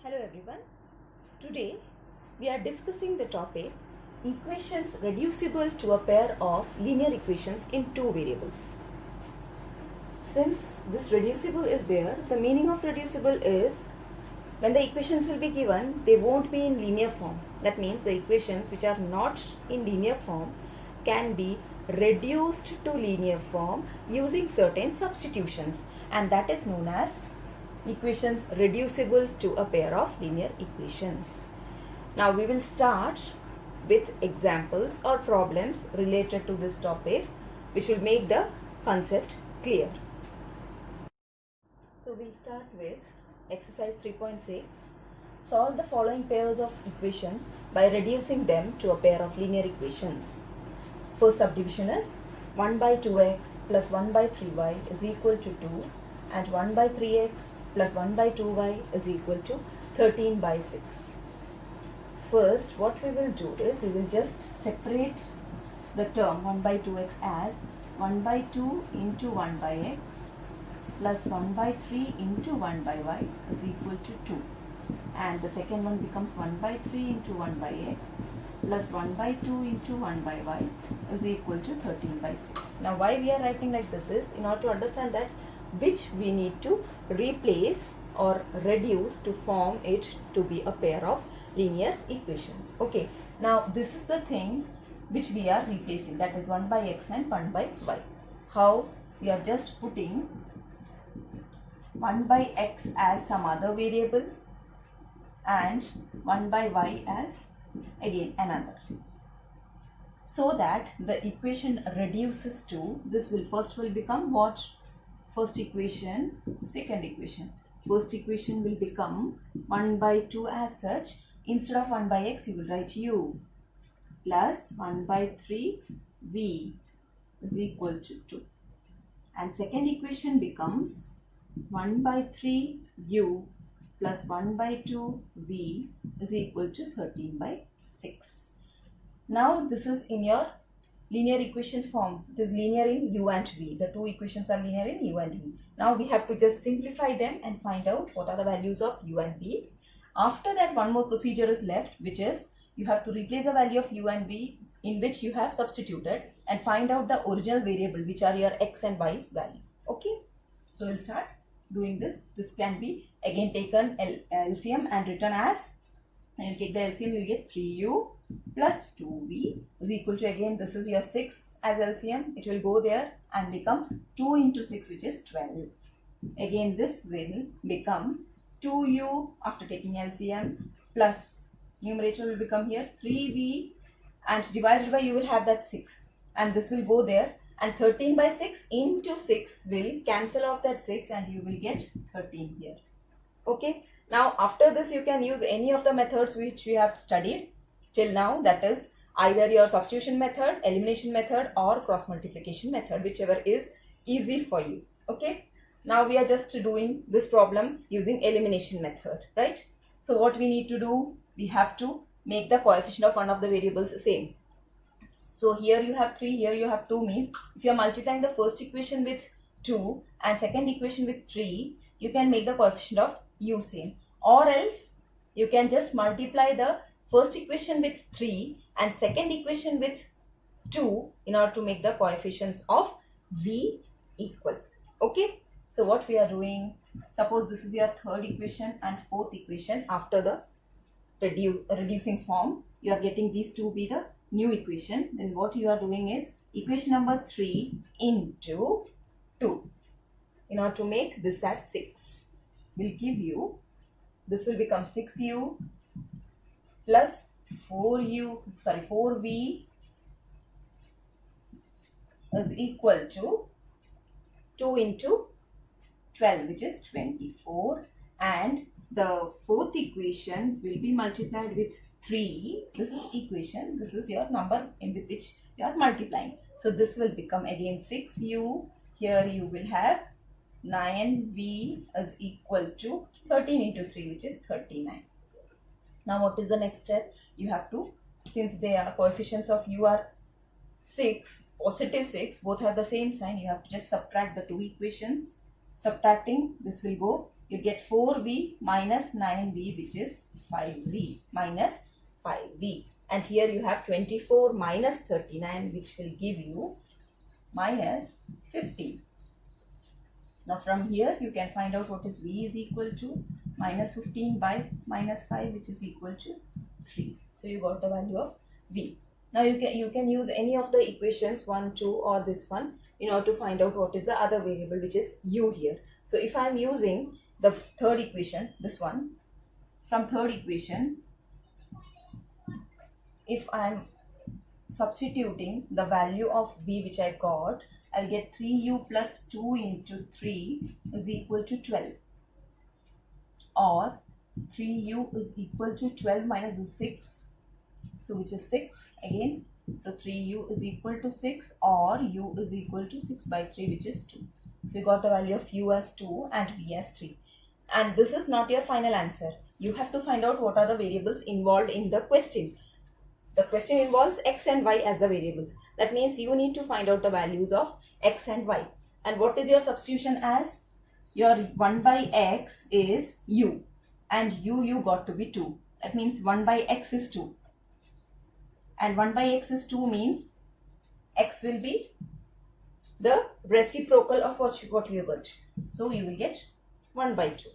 Hello everyone. Today we are discussing the topic equations reducible to a pair of linear equations in two variables. Since this reducible is there, the meaning of reducible is when the equations will be given, they won't be in linear form. That means the equations which are not in linear form can be reduced to linear form using certain substitutions, and that is known as equations reducible to a pair of linear equations. Now we will start with examples or problems related to this topic which will make the concept clear. So we'll start with exercise 3.6. Solve the following pairs of equations by reducing them to a pair of linear equations. First subdivision is 1 by 2x plus 1 by 3y is equal to 2 and 1 by 3x plus 1 by 2y is equal to 13 by 6. First, what we will do is we will just separate the term 1 by 2x as 1 by 2 into 1 by x plus 1 by 3 into 1 by y is equal to 2. And the second one becomes 1 by 3 into 1 by x plus 1 by 2 into 1 by y is equal to 13 by 6. Now, why we are writing like this is in order to understand that which we need to replace or reduce to form it to be a pair of linear equations. Okay, now this is the thing which we are replacing, that is 1 by x and 1 by y. How? We are just putting 1 by x as some other variable and 1 by y as again another, so that the equation reduces to this will become what? First equation, second equation. First equation will become 1 by 2 as such. Instead of 1 by x, you will write u plus 1 by 3 v is equal to 2. And second equation becomes 1 by 3 u plus 1 by 2 v is equal to 13 by 6. Now this is in your linear equation form. It is linear in u and v. The two equations are linear in u and v. Now we have to just simplify them and find out what are the values of u and v. After that, one more procedure is left, which is you have to replace the value of u and v in which you have substituted and find out the original variable, which are your x and y's value. Okay, so we'll start doing this. This can be again taken LCM and written as, and you take the LCM, you get 3u plus 2v is equal to, again this is your 6 as LCM, it will go there and become 2 into 6, which is 12. Again this will become 2u after taking LCM plus numerator will become here 3v and divided by, you will have that 6 and this will go there, and 13 by 6 into 6 will cancel off that 6 and you will get 13 here. Okay, now after this you can use any of the methods which we have studied till now, that is either your substitution method, elimination method or cross multiplication method, whichever is easy for you. Okay, now we are just doing this problem using elimination method, right? So what we need to do, we have to make the coefficient of one of the variables same. So here you have 3, here you have 2, means if you are multiplying the first equation with 2 and second equation with 3, you can make the coefficient of u same, or else you can just multiply the first equation with 3 and second equation with 2 in order to make the coefficients of v equal. Okay, so what we are doing, suppose this is your third equation and fourth equation after the reducing form, you are getting these to be the new equation. Then what you are doing is equation number 3 into 2 in order to make this as 6 will give you, this will become 6u plus 4v is equal to 2 into 12, which is 24, and the fourth equation will be multiplied with 3. This is equation, this is your number in with which you are multiplying. So this will become again 6u, here you will have 9v is equal to 13 into 3, which is 39. Now what is the next step? You have to, since their coefficients of u are 6, positive 6, both have the same sign, you have to just subtract the two equations. Subtracting, this will go you get 4v minus 9v, which is 5v minus 5v. And here you have 24 minus 39, which will give you minus 50. Now from here you can find out what is v is equal to minus 15 by minus 5, which is equal to 3. So you got the value of v. Now you can use any of the equations 1, 2 or this one in order to find out what is the other variable, which is u here. So if I am using the third equation, this one, from third equation, if I am substituting the value of v which I got, I'll get 3u plus 2 into 3 is equal to 12, or 3u is equal to 12 minus the 6, so which is 6 again. So 3u is equal to 6, or u is equal to 6 by 3, which is 2. So you got the value of u as 2 and v as 3. And this is not your final answer. You have to find out what are the variables involved in the question. The question involves x and y as the variables. That means you need to find out the values of x and y. And what is your substitution as? Your 1 by x is u, and you got to be 2. That means 1 by x is 2. And 1 by x is 2 means x will be the reciprocal of what you got. So you will get 1 by 2.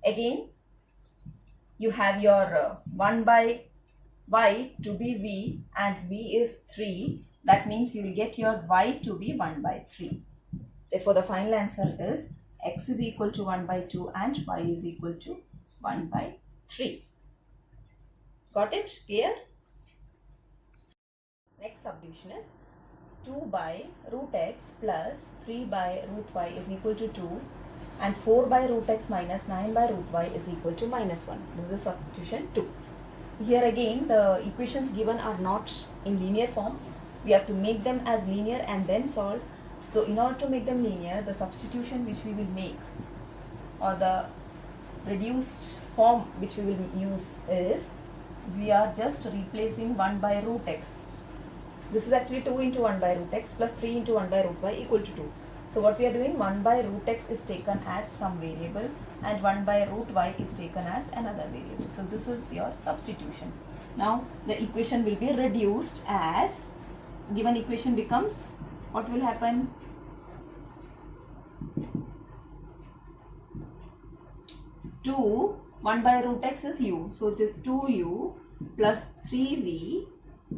Again, you have your 1 by y to be v, and v is 3. That means you will get your y to be 1 by 3. Therefore, the final answer is x is equal to 1 by 2 and y is equal to 1 by 3. Got it? Clear? Next subdivision is 2 by root x plus 3 by root y is equal to 2, and 4 by root x minus 9 by root y is equal to minus 1. This is substitution 2. Here again, the equations given are not in linear form. We have to make them as linear and then solve. So in order to make them linear, the substitution which we will make, or the reduced form which we will use, is we are just replacing 1 by root x. This is actually 2 into 1 by root x plus 3 into 1 by root y equal to 2. So what we are doing, 1 by root x is taken as some variable and 1 by root y is taken as another variable. So this is your substitution. Now the equation will be reduced as, given equation becomes, what will happen? 2, 1 by root x is u. So it is 2u plus 3v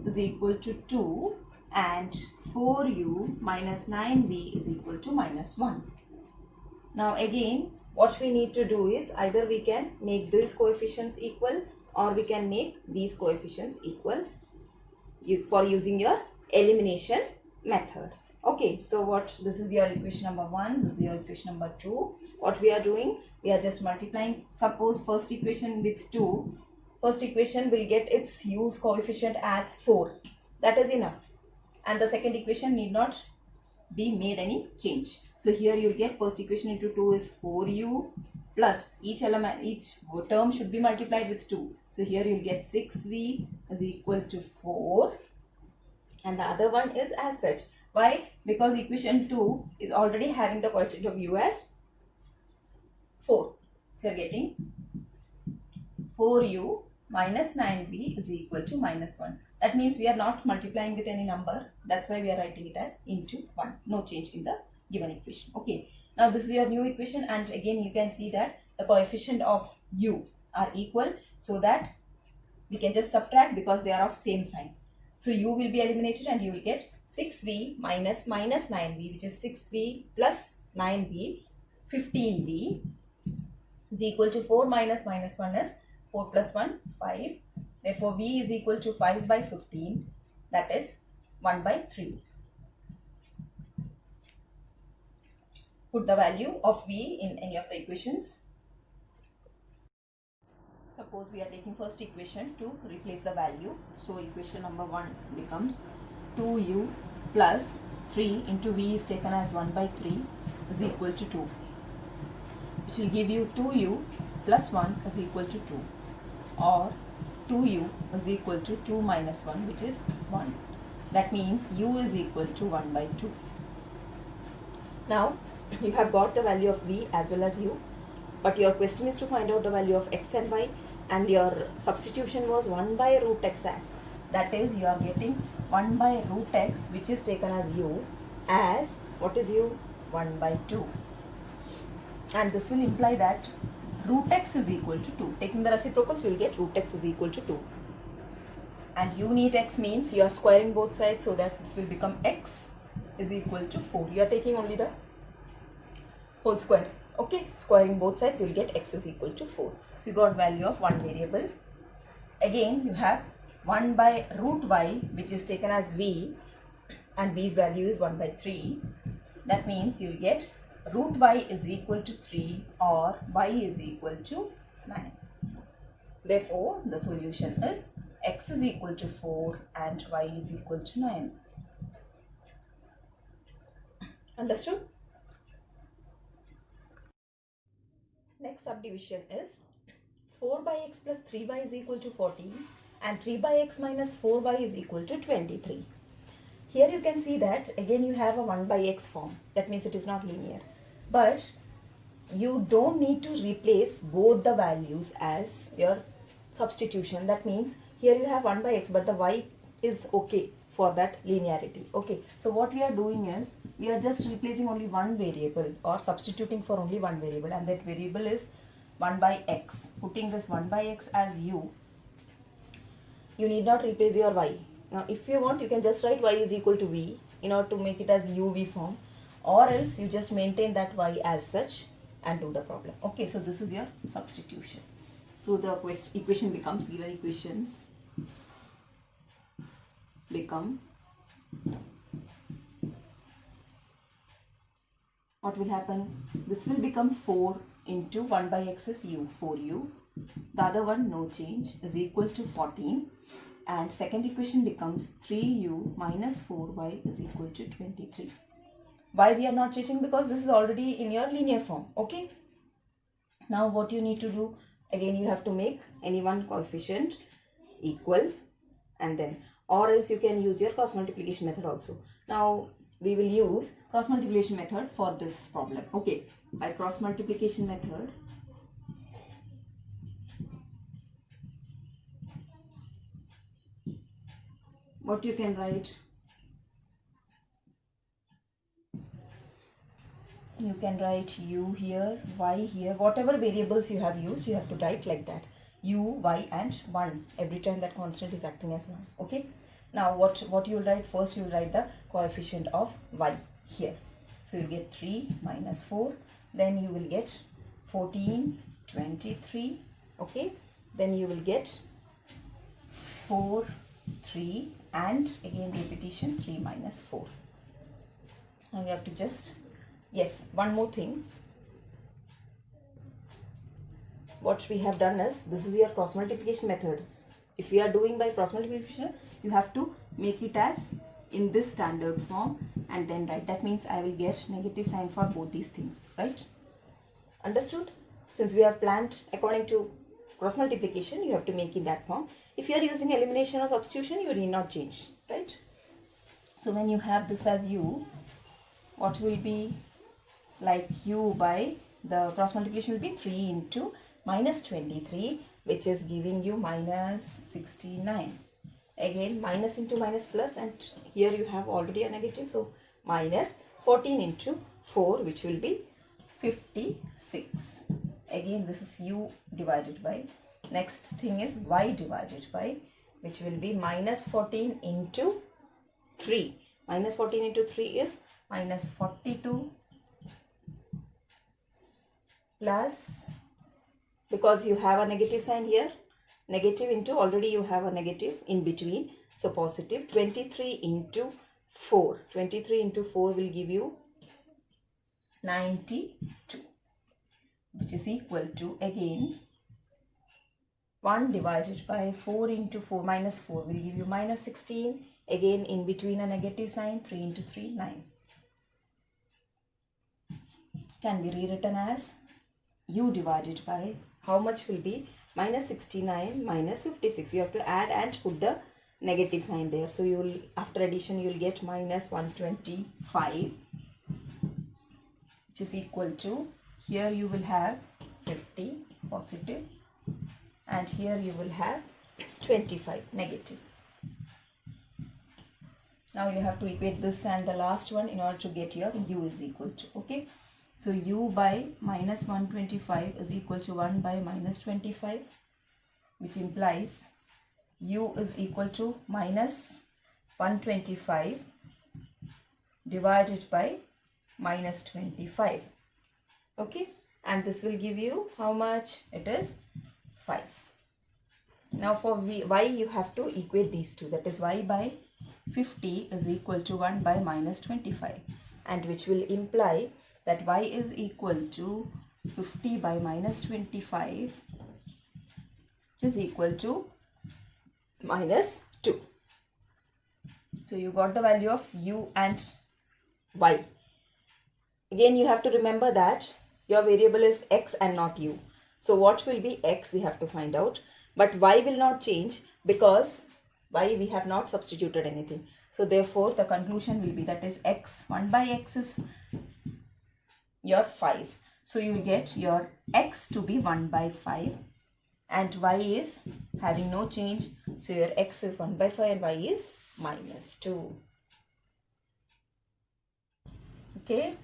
is equal to 2, and 4u minus 9v is equal to minus 1. Now again, what we need to do is either we can make these coefficients equal or we can make these coefficients equal for using your elimination method. Okay, so this is your equation number 1, this is your equation number 2. What we are doing, we are just multiplying. Suppose first equation with 2, first equation will get its u's coefficient as 4. That is enough. And the second equation need not be made any change. So here you will get first equation into 2 is 4u plus each term should be multiplied with 2. So here you will get 6v is equal to 4, and the other one is as such. Why? Because equation 2 is already having the coefficient of u as 4. So you are getting 4u minus 9v is equal to minus 1. That means we are not multiplying with any number. That's why we are writing it as into 1. No change in the given equation. Okay. Now this is your new equation, and again you can see that the coefficient of u are equal, so that we can just subtract because they are of same sign. So u will be eliminated and you will get 6v minus 9v, which is 6v plus 9v, 15v is equal to 4 minus 1 is 4 plus 1, 5. Therefore, v is equal to 5 by 15, that is 1 by 3. Put the value of v in any of the equations. Suppose we are taking first equation to replace the value. So equation number 1 becomes 2u plus 3 into v is taken as 1 by 3 is equal to 2, which will give you 2u plus 1 is equal to 2, or 2u is equal to 2 minus 1, which is 1. That means u is equal to 1 by 2. Now you have got the value of v as well as u. but your question is to find out the value of x and y, and your substitution was 1 by root x as. That is, you are getting 1 by root x, which is taken as u, as, what is u? 1 by 2. And this will imply that root x is equal to 2. Taking the reciprocals, you will get root x is equal to 2. And unit x means you are squaring both sides, so that this will become x is equal to 4. You are taking only the whole square. Okay, squaring both sides, you will get x is equal to 4. So you got value of one variable. Again, you have 1 by root y, which is taken as v, and v's value is 1 by 3. That means you will get root y is equal to 3 or y is equal to 9. Therefore, the solution is x is equal to 4 and y is equal to 9. Understood? Next subdivision is 4 by x plus 3y is equal to 14 and 3 by x minus 4y is equal to 23. Here you can see that again you have a 1 by x form. That means it is not linear. But you don't need to replace both the values as your substitution. That means here you have 1 by x, but the y is okay for that linearity. Okay, so what we are doing is we are just replacing only one variable or substituting for only one variable, and that variable is 1 by x. Putting this 1 by x as u, you need not replace your y. Now if you want, you can just write y is equal to v in order to make it as uv form, or else you just maintain that y as such and do the problem. Okay, so this is your substitution. So the equation becomes, given equations become, what will happen? This will become 4 into 1 by x is u, 4u. The other one, no change, is equal to 14. And second equation becomes 3u minus 4y is equal to 23. Why we are not changing? Because this is already in your linear form. Okay. Now what you need to do? Again, you have to make any one coefficient equal, and then, or else you can use your cross multiplication method also. Now we will use cross multiplication method for this problem. Okay. By cross multiplication method, what you can write? You can write u here, y here, whatever variables you have used, you have to write like that. U, y and 1 every time that constant is acting as 1. Okay. Now what you will write? First you will write the coefficient of y here. So you get 3 minus 4. Then you will get 14, 23. Okay. Then you will get 4, 3 and again repetition 3 minus 4. Now you have to just, yes, one more thing. What we have done is, this is your cross multiplication method. If you are doing by cross multiplication, you have to make it as in this standard form and then write. That means I will get negative sign for both these things, right? Understood? Since we have planned according to cross multiplication, you have to make in that form. If you are using elimination or substitution, you need not change, right? So when you have this as u, what will be like u by the cross multiplication will be 3 into minus 23, which is giving you minus 69. Again minus into minus plus, and here you have already a negative, so minus 14 into 4, which will be 56. Again this is u divided by, next thing is y divided by, which will be minus 14 into 3. Minus 14 into 3 is minus 42 plus, because you have a negative sign here, negative into, already you have a negative in between, so positive, 23 into 4. 23 into 4 will give you 92, which is equal to, again 1 divided by 4 into 4 minus 4 will give you minus 16. Again in between a negative sign, 3 into 3, 9. Can be rewritten as u divided by, how much will be minus 69 minus 56. You have to add and put the negative sign there. So you will, after addition, you will get minus 125, which is equal to, here you will have 50 positive, and here you will have 25 negative. Now you have to equate this and the last one in order to get your u is equal to, okay. So u by minus 125 is equal to 1 by minus 25, which implies u is equal to minus 125 divided by minus 25, okay. And this will give you how much? It is 5. Now for y you have to equate these two, that is y by 50 is equal to 1 by minus 25, and which will imply that y is equal to 50 by minus 25, which is equal to minus 2. So you got the value of u and y. Again you have to remember that your variable is x and not u. So what will be x we have to find out, but y will not change because y we have not substituted anything. So therefore the conclusion will be, that is x, 1 by x is your 5. So you will get your x to be 1 by 5 and y is having no change. So your x is 1 by 5 and y is minus 2. Okay.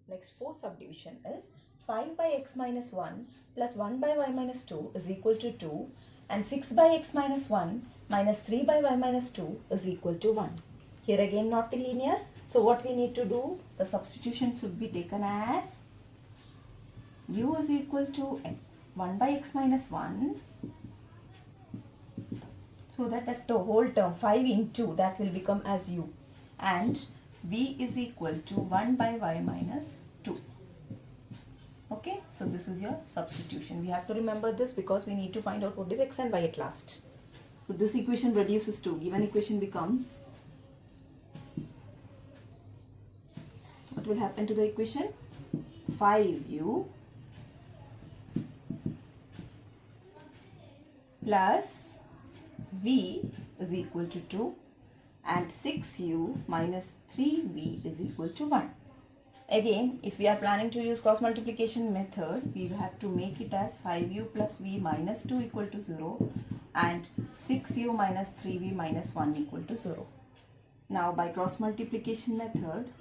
Next fourth subdivision is 5 by x minus 1 plus 1 by y minus 2 is equal to 2, and 6 by x minus 1 minus 3 by y minus 2 is equal to 1. Here again not linear. So what we need to do, the substitution should be taken as u is equal to x, 1 by x minus 1, so that the whole term 5 into that will become as u, and v is equal to 1 by y minus 2. Okay, so this is your substitution. We have to remember this because we need to find out what is x and y at last. So this equation reduces to, given equation becomes, what will happen to the equation? 5u plus v is equal to 2 and 6u minus 3v is equal to 1. Again, if we are planning to use cross multiplication method, we have to make it as 5u plus v minus 2 equal to 0 and 6u minus 3v minus 1 equal to 0. Now by cross multiplication method,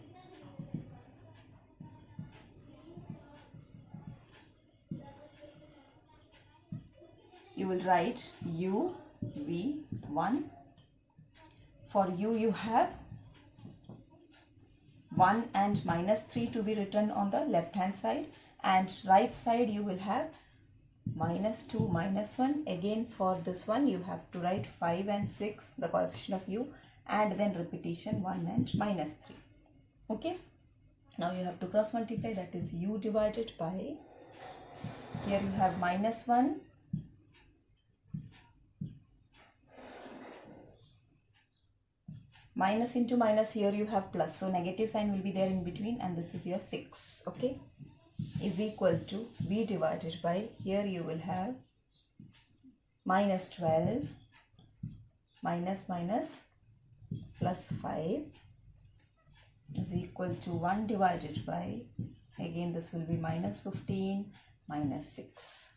you will write u, v, 1. For u you have 1 and minus 3 to be written on the left hand side, and right side you will have minus 2 minus 1. Again for this one you have to write 5 and 6, the coefficient of u, and then repetition 1 and minus 3. Okay, now you have to cross multiply, that is u divided by, here you have minus 1 minus into minus, here you have plus, so negative sign will be there in between, and this is your 6, okay, is equal to v divided by, here you will have minus 12 minus minus plus 5 is equal to 1 divided by, again this will be minus 15 minus 6.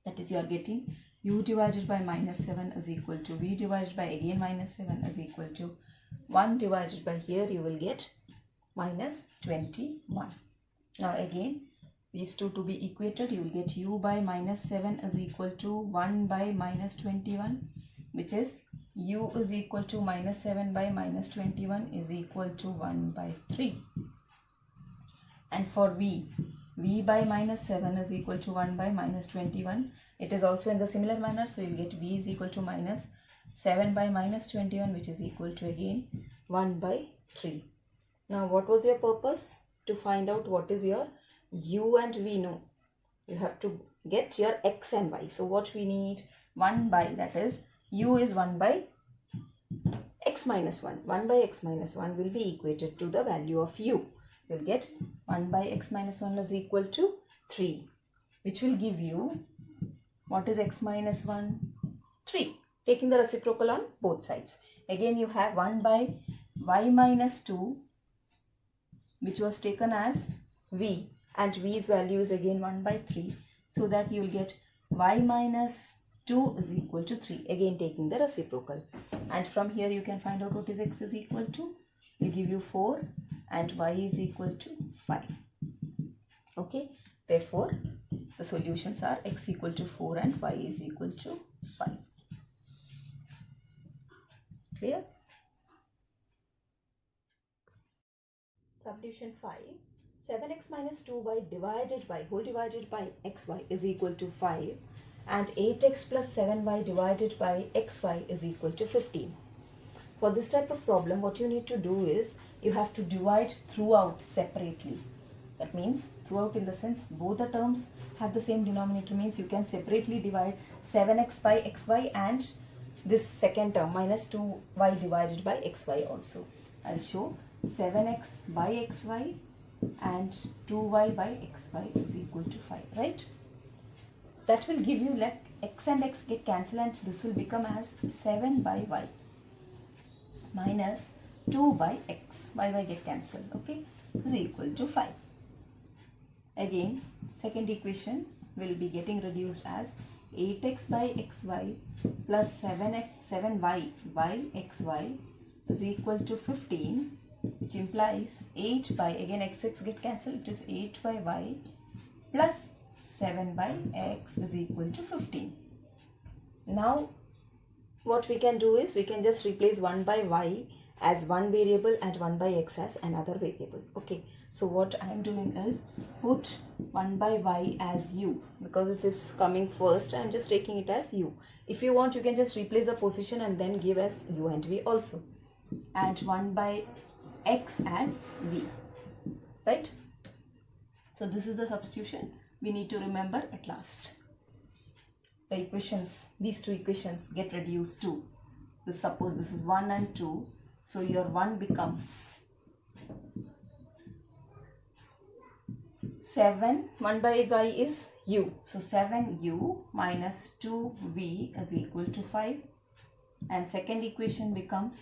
That is, you are getting u divided by minus 7 is equal to v divided by, again minus 7 is equal to 1 divided by, here you will get minus 21. Now again these two to be equated, you will get u by minus 7 is equal to 1 by minus 21, which is u is equal to minus 7 by minus 21 is equal to 1 by 3. And for v by minus 7 is equal to 1 by minus 21. It is also in the similar manner, so you will get v is equal to minus 7 by minus 21, which is equal to again 1 by 3. Now what was your purpose? To find out what is your u and v. No, you have to get your x and y. So what we need? 1 by, that is u is 1 by x minus 1. 1 by x minus 1 will be equated to the value of u. You will get 1 by x minus 1 is equal to 3, which will give you, what is x minus 1? 3. Taking the reciprocal on both sides. Again you have 1 by y minus 2 which was taken as v, and v's value is again 1 by 3, so that you will get y minus 2 is equal to 3, again taking the reciprocal. And from here you can find out what is x is equal to. Will give you 4 and y is equal to 5. Okay, therefore the solutions are x equal to 4 and y is equal to 5. Clear? Subdivision 5. 7x minus 2y divided by xy is equal to 5, and 8x plus 7y divided by xy is equal to 15. For this type of problem, what you need to do is you have to divide throughout separately. That means throughout in the sense both the terms have the same denominator, means you can separately divide 7x by xy and this second term minus 2y divided by xy also. I'll show 7x by xy and 2y by xy is equal to 5, right? That will give you, like, x and x get cancelled and this will become as 7 by y minus 2 by x, y get cancelled, okay, is equal to 5. Again, second equation will be getting reduced as 8x by xy plus 7y by xy is equal to 15, which implies 8 by, again x get cancelled, it is 8 by y plus 7 by x is equal to 15. Now what we can do is we can just replace 1 by y as one variable and 1 by x as another variable. Okay, so what I am doing is put 1 by y as u, because it is coming first. I am just taking it as u. If you want, you can just replace the position and then give as u and v also, and 1 by x as v, right? So this is the substitution we need to remember at last. The equations, these two equations get reduced to this. Suppose this is 1 and 2, so your 1 becomes 7, 1 by y is u, so 7u minus 2v is equal to 5, and second equation becomes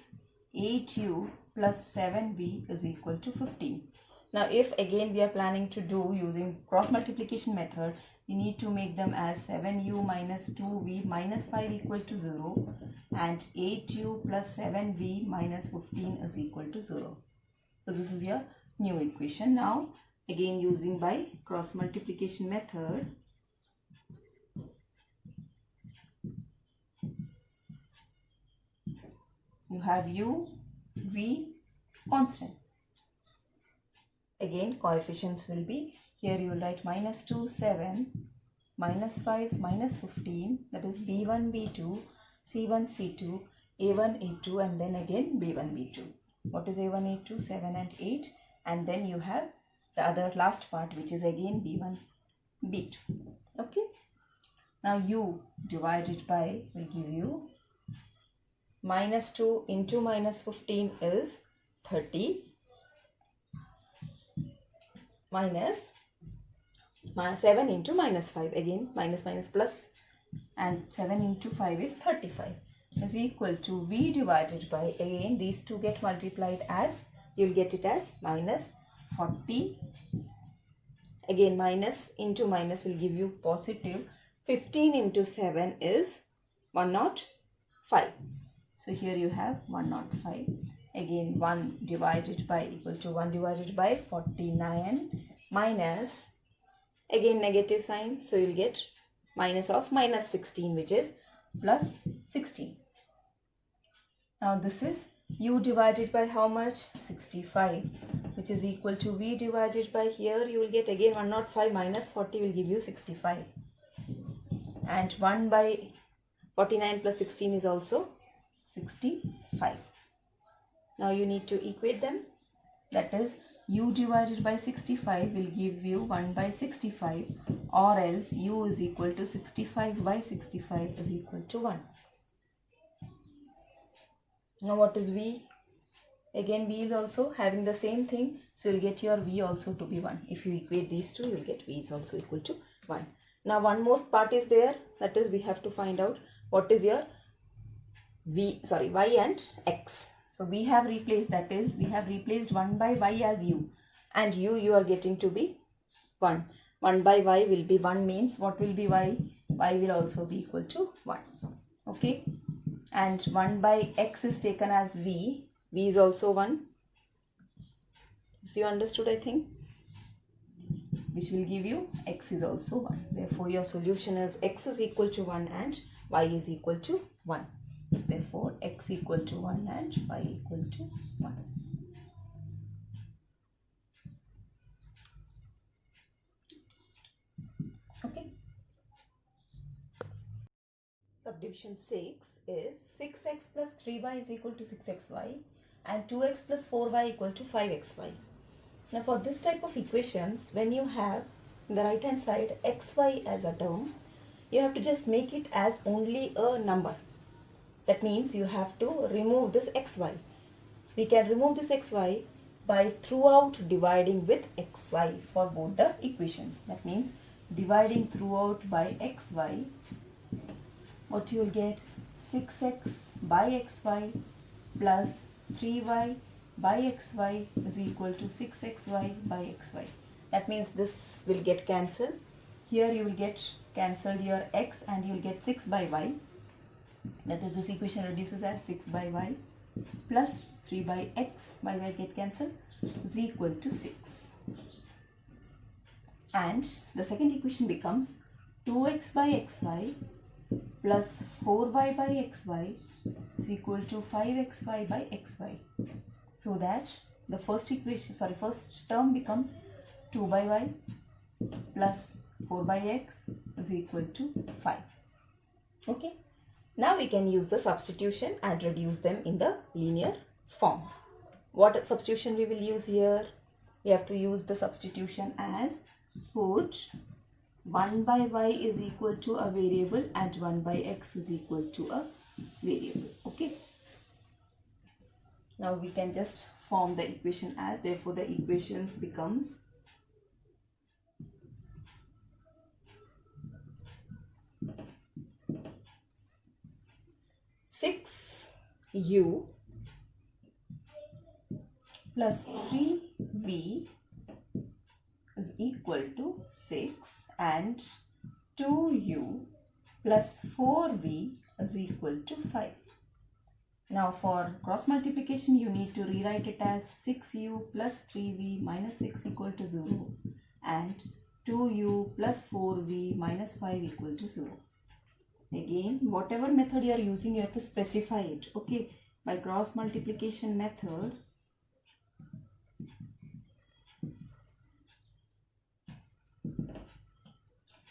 8u plus 7v is equal to 15. Now if again we are planning to do using cross multiplication method, we need to make them as 7u minus 2v minus 5 equal to 0, and 8u plus 7v minus 15 is equal to 0. So this is your new equation. Now again using by cross multiplication method, you have u, v constant. Again coefficients will be, here you will write minus 2, 7, minus 5, minus 15, that is b1, b2, c1, c2, a1, a2, and then again b1, b2. What is a1, a2? 7 and 8, and then you have the other last part, which is again b1, b2. Okay. Now u divided by will give you minus 2 into minus 15 is 30, minus 7 into minus 5, again minus minus plus, and 7 into 5 is 35, is equal to v divided by, again these two get multiplied as, you will get it as minus 40, again minus into minus will give you positive, 15 into 7 is 105. So here you have 105. Again 1 divided by equal to 1 divided by 49 minus, again negative sign, so you will get minus of minus 16, which is plus 16. Now this is u divided by how much? 65, which is equal to v divided by, here you will get again 105 minus 40 will give you 65, and 1 by 49 plus 16 is also 65. Now you need to equate them, that is u divided by 65 will give you 1 by 65, or else u is equal to 65 by 65 is equal to 1. Now what is v? Again v is also having the same thing, so you will get your v also to be 1. If you equate these two, you will get v is also equal to 1. Now one more part is there, that is we have to find out what is your y and x. So we have replaced, that is we have replaced 1 by y as u, and you are getting to be 1. 1 by y will be 1 means what will be y? Y will also be equal to 1. Okay. And 1 by x is taken as v. V is also 1. So you understood, I think, which will give you x is also 1. Therefore, your solution is x is equal to 1 and y is equal to 1. Therefore, x equal to 1 and y equal to 1. Okay. Subdivision 6 is 6x plus 3y is equal to 6xy and 2x plus 4y equal to 5xy. Now for this type of equations, when you have the right hand side xy as a term, you have to just make it as only a number. That means you have to remove this xy. We can remove this xy by throughout dividing with xy for both the equations. That means dividing throughout by xy, what you will get 6x by xy plus 3y by xy is equal to 6xy by xy. That means this will get cancelled. Here you will get cancelled your x and you will get 6 by y. That is, this equation reduces as 6 by y plus 3 by x by y get cancelled is equal to 6. And the second equation becomes 2x by xy plus 4y by xy is equal to 5xy by xy. So that the first term becomes 2 by y plus 4 by x is equal to 5. Okay. Now we can use the substitution and reduce them in the linear form. What substitution we will use here? We have to use the substitution as put 1 by y is equal to a variable and 1 by x is equal to a variable. Okay. Now we can just form the equation as, therefore the equations becomes 6u plus 3v is equal to 6 and 2u plus 4v is equal to 5. Now for cross multiplication you need to rewrite it as 6u plus 3v minus 6 equal to 0 and 2u plus 4v minus 5 equal to 0. Again, whatever method you are using, you have to specify it. Okay, by cross multiplication method,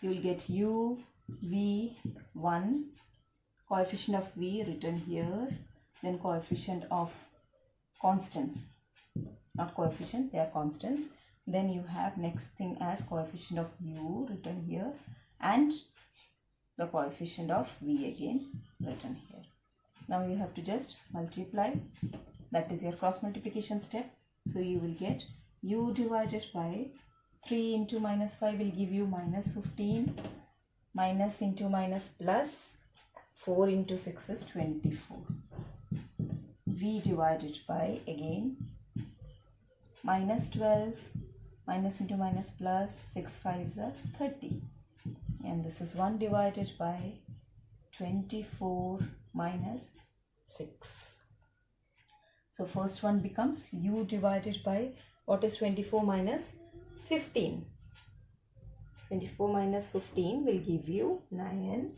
you will get u, v, 1, coefficient of v written here, then coefficient of constants, not coefficient, they are constants. Then you have next thing as coefficient of u written here and the coefficient of v again written here. Now you have to just multiply, that is your cross multiplication step. So you will get u divided by 3 into minus 5 will give you minus 15, minus into minus plus 4 into 6 is 24. V divided by again minus 12, minus into minus plus 6 5s are 30. And this is 1 divided by 24 minus 6. So first one becomes u divided by, what is 24 minus 15? 24 minus 15 will give you 9,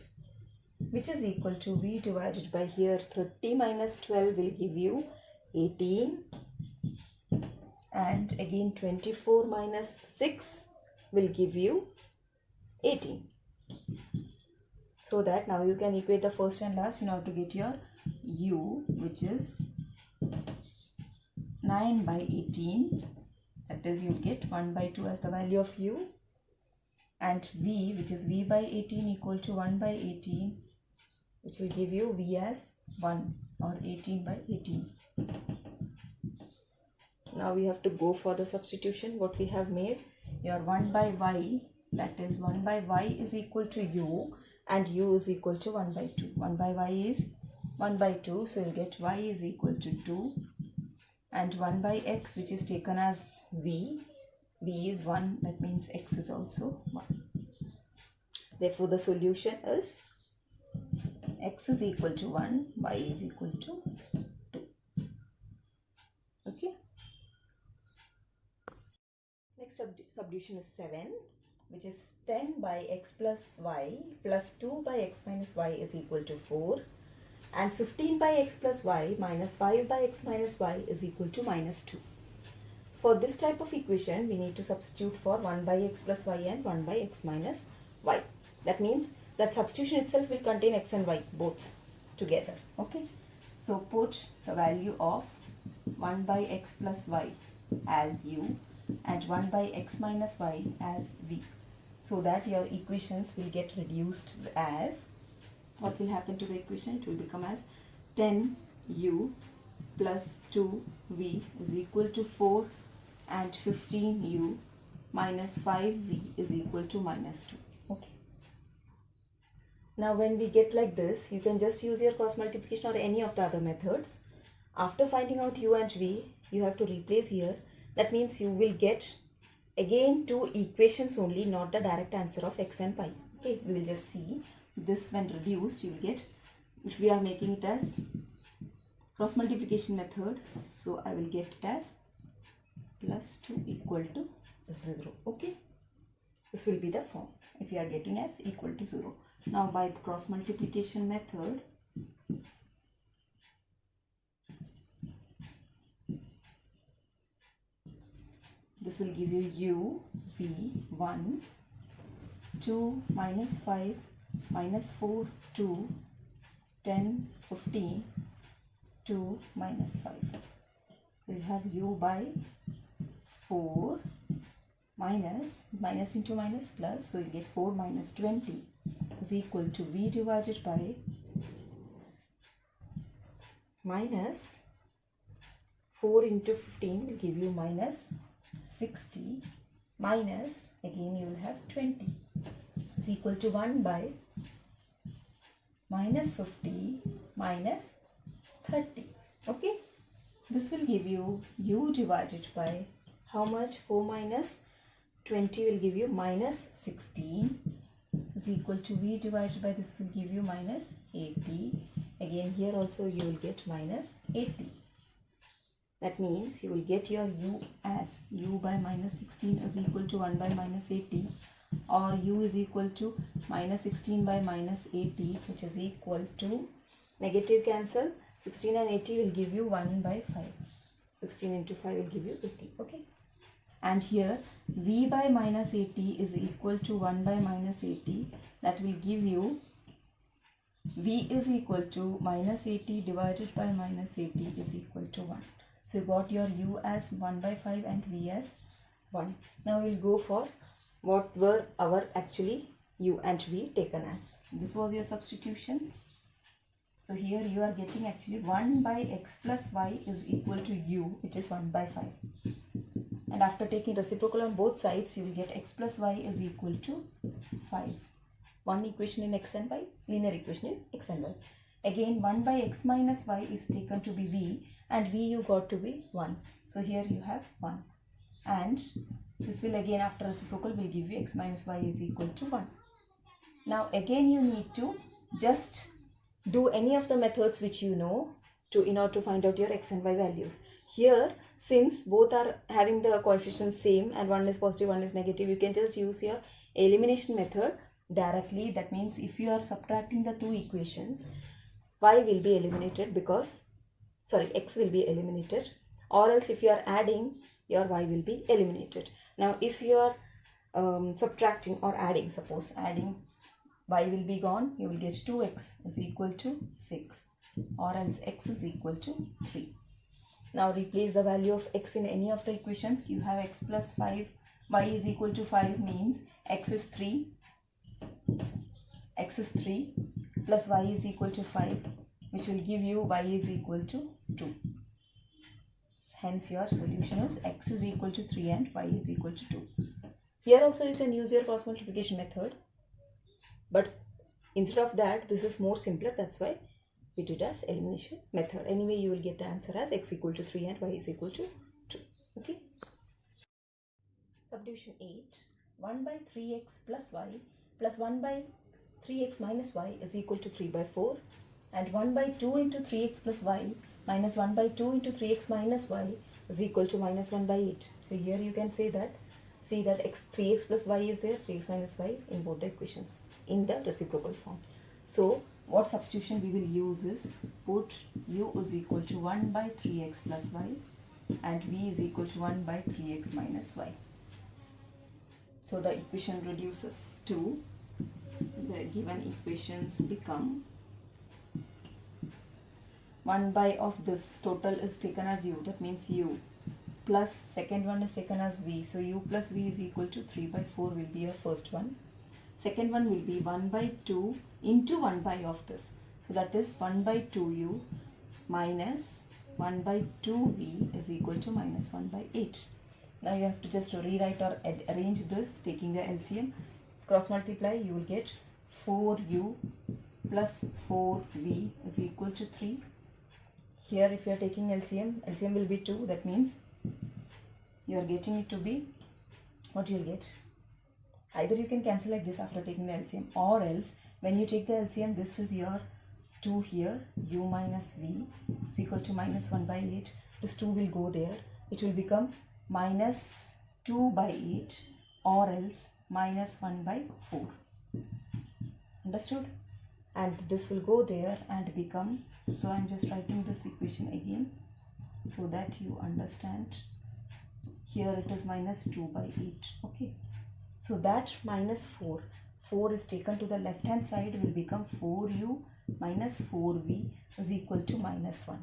which is equal to v divided by here 30 minus 12 will give you 18, and again 24 minus 6 will give you 18. So that now you can equate the first and last in order to get your u, which is 9 by 18. That is, you will get 1 by 2 as the value of u, and v, which is v by 18 equal to 1 by 18, which will give you v as 1 or 18 by 18. Now we have to go for the substitution. What we have made, your 1 by y, that is 1 by y is equal to u and u is equal to 1 by 2. 1 by y is 1 by 2, so you will get y is equal to 2, and 1 by x, which is taken as v, v is 1, that means x is also 1. Therefore, the solution is x is equal to 1, y is equal to 2. Okay. Next subdivision is 7, which is 10 by x plus y plus 2 by x minus y is equal to 4, and 15 by x plus y minus 5 by x minus y is equal to minus 2. For this type of equation, we need to substitute for 1 by x plus y and 1 by x minus y. That means that substitution itself will contain x and y both together. Okay. So put the value of 1 by x plus y as u and 1 by x minus y as v, so that your equations will get reduced as, what will happen to the equation? It will become as 10u plus 2v is equal to 4 and 15u minus 5v is equal to minus 2. Okay. Now when we get like this, you can just use your cross multiplication or any of the other methods. After finding out u and v, you have to replace here. That means you will get again two equations only, not the direct answer of x and y. Okay, we will just see this when reduced. You will get, if we are making it as cross multiplication method, so I will get it as plus 2 equal to 0. Okay, this will be the form if you are getting as equal to 0. Now by cross multiplication method, this will give you u, v, 1, 2, minus 5, minus 4, 2, 10, 15, 2, minus 5. So you have u by 4 minus into minus plus, so you get 4 minus 20 is equal to v divided by minus 4 into 15 will give you minus 60 minus, again you will have 20 is equal to 1 by minus 50 minus 30. Okay, this will give you u divided by how much? 4 minus 20 will give you minus 16 is equal to v divided by, this will give you minus 80. Again here also you will get minus 80. That means you will get your u as u by minus 16 is equal to 1 by minus 80, or u is equal to minus 16 by minus 80, which is equal to, negative cancel, 16 and 80 will give you 1 by 5. 16 into 5 will give you 80. Okay. And here v by minus 80 is equal to 1 by minus 80. That will give you v is equal to minus 80 divided by minus 80 is equal to 1. So you got your u as 1 by 5 and v as 1. Now we will go for what were our actually u and v taken as. This was your substitution. So here you are getting actually 1 by x plus y is equal to u, which is 1 by 5. And after taking reciprocal on both sides, you will get x plus y is equal to 5. One equation in x and y, linear equation in x and y. Again 1 by x minus y is taken to be v, and v you got to be 1. So here you have 1. And this will again after reciprocal will give you x minus y is equal to 1. Now again you need to just do any of the methods which you know in order to find out your x and y values. Here, since both are having the coefficients same and one is positive, one is negative, you can just use your elimination method directly. That means if you are subtracting the two equations, y will be eliminated because, x will be eliminated, or else if you are adding, your y will be eliminated. Now if you are subtracting or adding, suppose adding, y will be gone, you will get 2x is equal to 6, or else x is equal to 3. Now replace the value of x in any of the equations. You have x plus 5, y is equal to 5 means x is 3 plus y is equal to 5, which will give you y is equal to 2. Hence your solution is x is equal to 3 and y is equal to 2. Here also you can use your cross multiplication method, but instead of that, this is more simpler. That's why we did as elimination method. Anyway, you will get the answer as x equal to 3 and y is equal to 2. Okay. subdivision 8, 1 by 3x plus y plus 1 by 3x minus y is equal to 3 by 4, and 1 by 2 into 3x plus y minus 1 by 2 into 3x minus y is equal to minus 1 by 8. So here you can say that, see that 3x plus y is there, 3x minus y in both the equations in the reciprocal form. So what substitution we will use is, put u is equal to 1 by 3x plus y and v is equal to 1 by 3x minus y. So the equation reduces to, the given equations become 1 by of this total is taken as u, that means u, plus second one is taken as v. So u plus v is equal to 3 by 4 will be your first one. Second one will be 1 by 2 into 1 by of this. So that is 1 by 2u minus 1 by 2v is equal to minus 1 by 8. Now you have to just rewrite or arrange this taking the LCM. Cross multiply, you will get 4u plus 4v is equal to 3. Here if you are taking LCM, LCM will be 2, that means you are getting it to be, what you will get? Either you can cancel like this after taking the LCM, or else when you take the LCM, this is your 2 here, u minus v is equal to minus 1 by 8. This 2 will go there. It will become minus 2 by 8 or else minus 1 by 4. Understood? And this will go there and become, so I am just writing this equation again so that you understand. Here it is minus 2 by 8. Okay. So that minus 4 is taken to the left hand side, will become 4u minus 4v is equal to minus 1.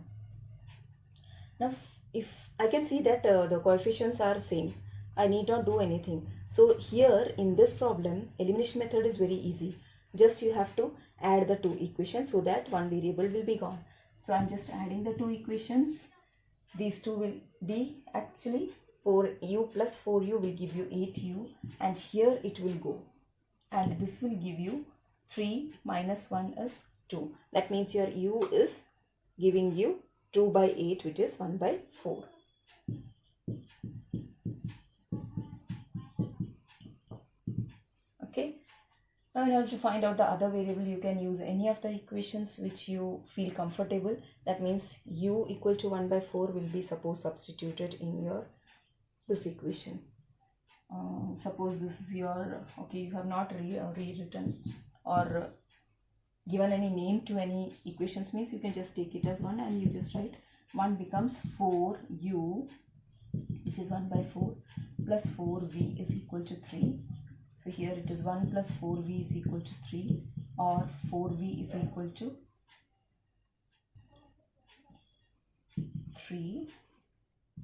Now if I can see that the coefficients are same, I need not do anything. So here in this problem, elimination method is very easy. Just you have to add the two equations so that one variable will be gone. So I am just adding the two equations. These two will be actually 4u plus 4u will give you 8u, and here it will go, and this will give you 3 minus 1 is 2. That means your u is giving you 2 by 8, which is 1 by 4. Okay. Now in order to find out the other variable, you can use any of the equations which you feel comfortable. That means u equal to 1 by 4 will be suppose substituted in your this equation. Suppose this is your, okay, you have not rewritten or given any name to any equations, means you can just take it as 1 and you just write 1 becomes 4u, which is 1 by 4, plus 4v is equal to 3. So here it is 1 plus 4v is equal to 3, or 4v is equal to 3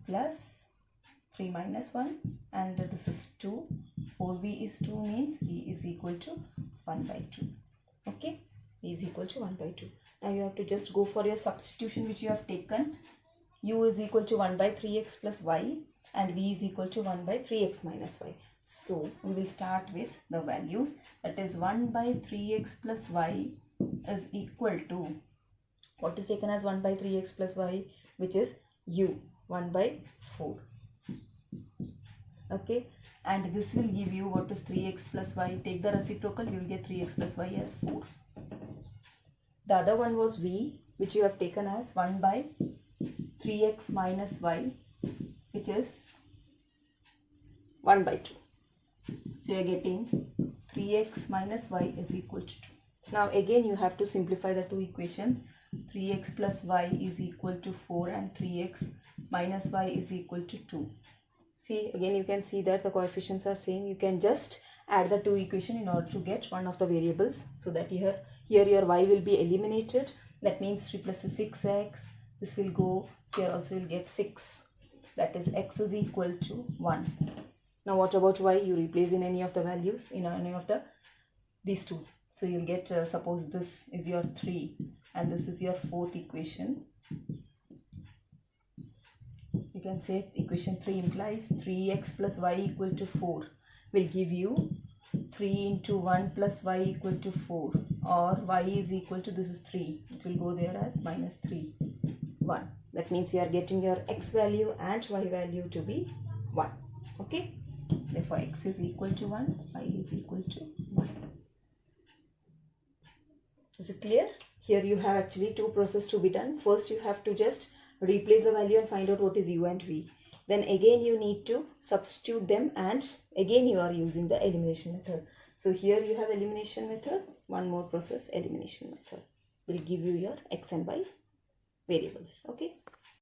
plus 3 minus 1, and this is 2. 4v is 2 means v is equal to 1 by 2. Okay, v is equal to 1 by 2. Now you have to just go for your substitution which you have taken. U is equal to 1 by 3x plus y and v is equal to 1 by 3x minus y. So we will start with the values. That is 1 by 3x plus y is equal to, what is taken as 1 by 3x plus y, which is u, 1 by 4. Okay, and this will give you what is 3x plus y. Take the reciprocal, you will get 3x plus y as 4. The other one was v, which you have taken as 1 by 3x minus y, which is 1 by 2. So you are getting 3x minus y is equal to 2. Now again you have to simplify the two equations. 3x plus y is equal to 4 and 3x minus y is equal to 2. See, again you can see that the coefficients are same. You can just add the two equations in order to get one of the variables, so that here your y will be eliminated. That means 3 plus 2 6x. This will go here, also you will get 6. That is x is equal to 1. Now what about y? You replace in any of the values, in any of these two. So you will get, suppose this is your 3 and this is your fourth equation. You can say equation 3 implies 3x plus y equal to 4 will give you 3 into 1 plus y equal to 4, or y is equal to, this is 3, it will go there as minus 3, 1. That means you are getting your x value and y value to be 1. Okay. Therefore x is equal to 1, y is equal to 1. Is it clear? Here you have actually two processes to be done. First you have to just replace the value and find out what is u and v. Then again you need to substitute them, and again you are using the elimination method. So here you have elimination method, one more process, elimination method will give you your x and y variables. Okay.